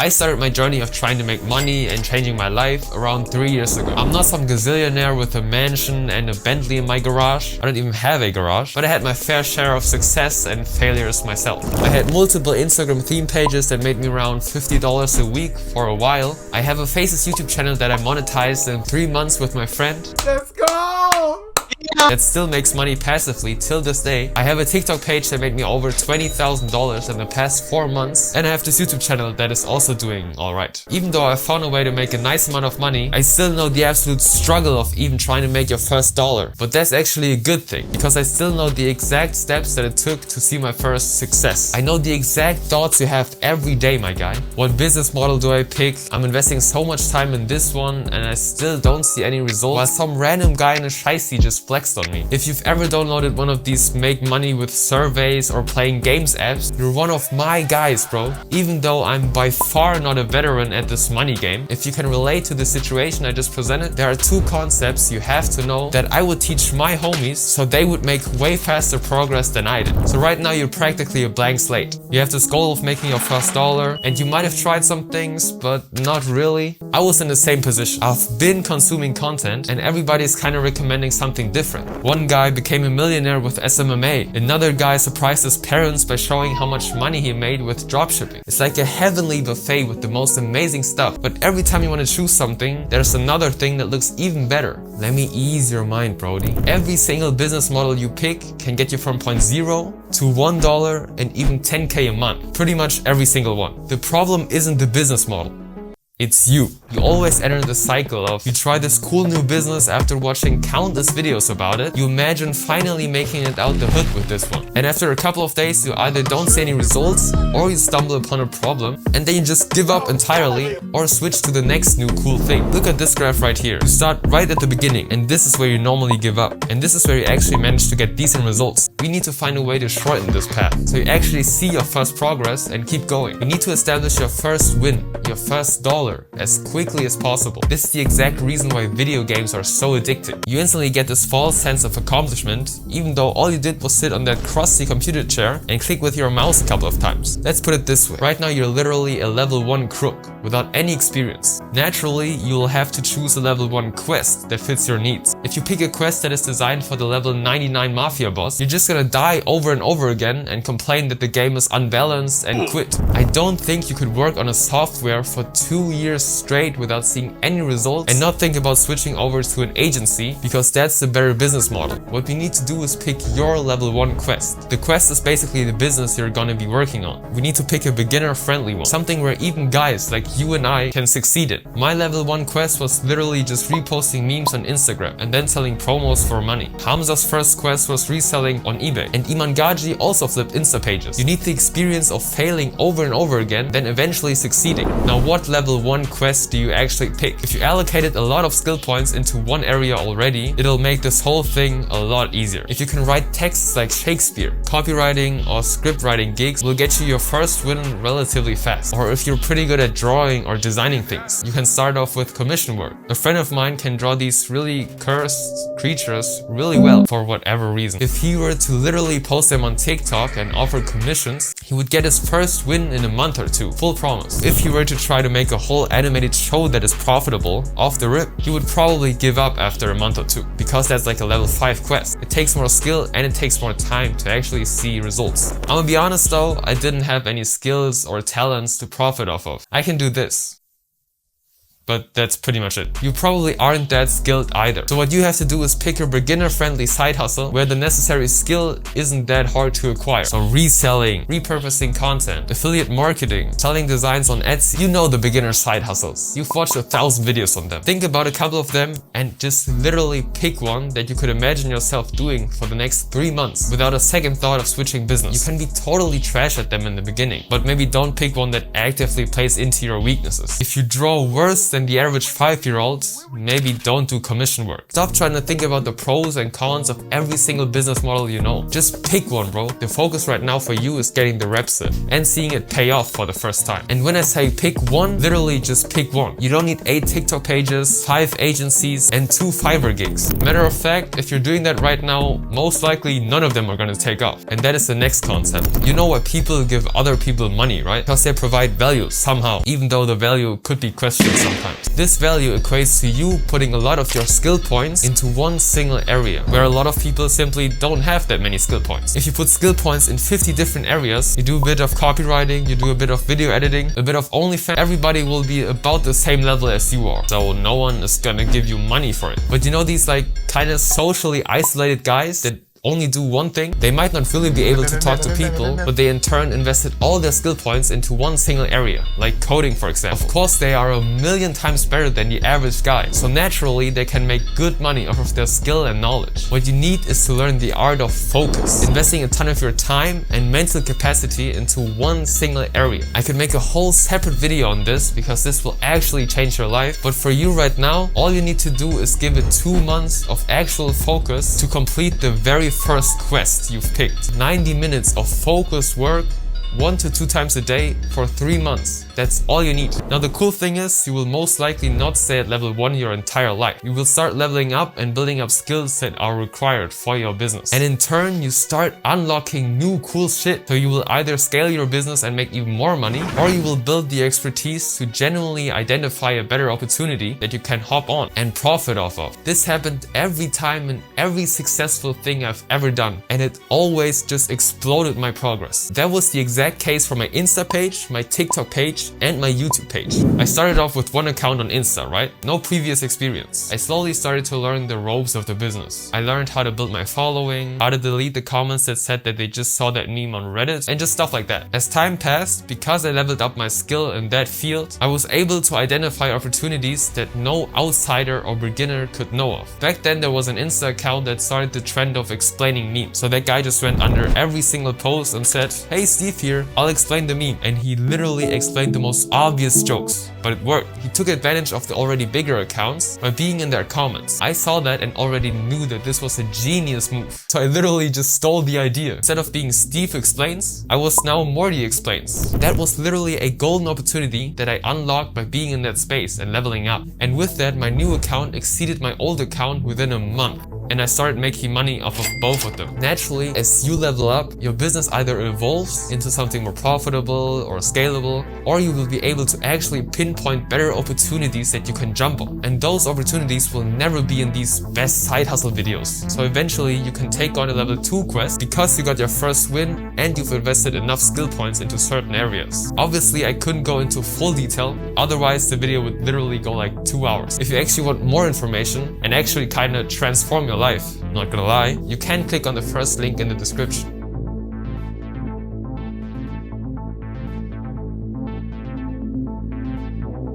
I started my journey of trying to make money and changing my life around 3 years ago. I'm not some gazillionaire with a mansion and a Bentley in my garage. I don't even have a garage, but I had my fair share of success and failures myself. I had multiple Instagram theme pages that made me around $50 a week for a while. I have a Faces YouTube channel that I monetized in 3 months with my friend. Let's go! That still makes money passively till this day. I have a TikTok page that made me over $20,000 in the past 4 months, and I have this YouTube channel that is also doing alright. Even though I found a way to make a nice amount of money, I still know the absolute struggle of even trying to make your first dollar. But that's actually a good thing, because I still know the exact steps that it took to see my first success. I know the exact thoughts you have every day, my guy. What business model do I pick? I'm investing so much time in this one and I still don't see any results, while some random guy in a shiesty just flexed on me. If you've ever downloaded one of these make money with surveys or playing games apps, you're one of my guys, bro. Even though I'm by far not a veteran at this money game, if you can relate to the situation I just presented, there are 2 concepts you have to know that I would teach my homies so they would make way faster progress than I did. So right now you're practically a blank slate. You have this goal of making your first dollar, and you might have tried some things, but not really. I was in the same position. I've been consuming content and everybody's kind of recommending something different. One guy became a millionaire with SMMA. Another guy surprised his parents by showing how much money he made with dropshipping. It's like a heavenly buffet with the most amazing stuff. But every time you want to choose something, there's another thing that looks even better. Let me ease your mind, brody. Every single business model you pick can get you from point 0 to $1 and even 10K a month. Pretty much every single one. The problem isn't the business model. It's you. You always enter the cycle of you try this cool new business after watching countless videos about it. You imagine finally making it out the hood with this one. And after a couple of days, you either don't see any results or you stumble upon a problem and then you just give up entirely or switch to the next new cool thing. Look at this graph right here. You start right at the beginning and this is where you normally give up. And this is where you actually manage to get decent results. We need to find a way to shorten this path so you actually see your first progress and keep going. You need to establish your first win, your first dollar, as quickly as possible. This is the exact reason why video games are so addictive. You instantly get this false sense of accomplishment, even though all you did was sit on that crusty computer chair and click with your mouse a couple of times. Let's put it this way. Right now you're literally a level 1 crook without any experience. Naturally, you'll have to choose a level 1 quest that fits your needs. If you pick a quest that is designed for the level 99 mafia boss, you're just gonna die over and over again and complain that the game is unbalanced and quit. I don't think you could work on a software for 2 years straight without seeing any results and not think about switching over to an agency, because that's the better business model. What we need to do is pick your level 1 quest. The quest is basically the business you're gonna be working on. We need to pick a beginner friendly one, something where even guys like you and I can succeed in. My level 1 quest was literally just reposting memes on Instagram and then selling promos for money. Hamza's first quest was reselling on eBay, and Iman Gaji also flipped Insta pages. You need the experience of failing over and over again, then eventually succeeding. Now what level 1 quest do you actually pick? If you allocated a lot of skill points into one area already, it'll make this whole thing a lot easier. If you can write texts like Shakespeare, copywriting or script writing gigs will get you your first win relatively fast. Or if you're pretty good at drawing or designing things, you can start off with commission work. A friend of mine can draw these really cursed creatures really well for whatever reason. If he were to literally post them on TikTok and offer commissions, he would get his first win in a month or 2, full promise. If he were to try to make a whole animated show that is profitable off the rip, he would probably give up after a month or 2, because that's like a level 5 quest. It takes more skill and it takes more time to actually see results. I'm gonna be honest though, I didn't have any skills or talents to profit off of. I can do this, but that's pretty much it. You probably aren't that skilled either. So what you have to do is pick a beginner-friendly side hustle where the necessary skill isn't that hard to acquire. So reselling, repurposing content, affiliate marketing, selling designs on Etsy. You know the beginner side hustles. You've watched 1,000 videos on them. Think about a couple of them and just literally pick one that you could imagine yourself doing for the next 3 months without a second thought of switching business. You can be totally trash at them in the beginning, but maybe don't pick one that actively plays into your weaknesses. If you draw worse than than the average 5-year-old, maybe don't do commission work. Stop trying to think about the pros and cons of every single business model you know. Just pick one, bro. The focus right now for you is getting the reps in and seeing it pay off for the first time. And when I say pick one, literally just pick one. You don't need 8 TikTok pages, 5 agencies, and 2 Fiverr gigs. Matter of fact, if you're doing that right now, most likely none of them are gonna take off. And that is the next concept. You know why people give other people money, right? Because they provide value somehow, even though the value could be questioned sometimes. This value equates to you putting a lot of your skill points into one single area, where a lot of people simply don't have that many skill points. If you put skill points in 50 different areas, you do a bit of copywriting, you do a bit of video editing, a bit of OnlyFans, everybody will be about the same level as you are. So no one is gonna give you money for it. But you know these like kind of socially isolated guys that only do one thing? They might not really be able to talk to people, but they in turn invested all their skill points into one single area, like coding for example. Of course they are a million times better than the average guy, so naturally they can make good money off of their skill and knowledge. What you need is to learn the art of focus, investing a ton of your time and mental capacity into one single area. I could make a whole separate video on this because this will actually change your life, but for you right now, all you need to do is give it 2 months of actual focus to complete the very first quest you've picked. 90 minutes of focused work, 1 to 2 times a day for 3 months. That's all you need. Now the cool thing is, you will most likely not stay at level 1 your entire life. You will start leveling up and building up skills that are required for your business. And in turn, you start unlocking new cool shit. So you will either scale your business and make even more money, or you will build the expertise to genuinely identify a better opportunity that you can hop on and profit off of. This happened every time in every successful thing I've ever done, and it always just exploded my progress. That was the exact case for my Insta page, my TikTok page, and my YouTube page. I started off with one account on Insta, right? No previous experience. I slowly started to learn the ropes of the business. I learned how to build my following, how to delete the comments that said that they just saw that meme on Reddit, and just stuff like that. As time passed, because I leveled up my skill in that field, I was able to identify opportunities that no outsider or beginner could know of. Back then there was an Insta account that started the trend of explaining memes. So that guy just went under every single post and said, "Hey, Steve here, I'll explain the meme." And he literally explained the most obvious jokes, but it worked. He took advantage of the already bigger accounts by being in their comments. I saw that and already knew that this was a genius move. So I literally just stole the idea. Instead of being Steve Explains, I was now Morty Explains. That was literally a golden opportunity that I unlocked by being in that space and leveling up. And with that, my new account exceeded my old account within a month. And I started making money off of both of them. Naturally, as you level up, your business either evolves into something more profitable or scalable, or you will be able to actually pinpoint better opportunities that you can jump on. And those opportunities will never be in these best side hustle videos. So eventually you can take on a level 2 quest because you got your first win and you've invested enough skill points into certain areas. Obviously, I couldn't go into full detail, otherwise the video would literally go like 2 hours. If you actually want more information and actually kind of transform your life, not gonna lie, you can click on the first link in the description.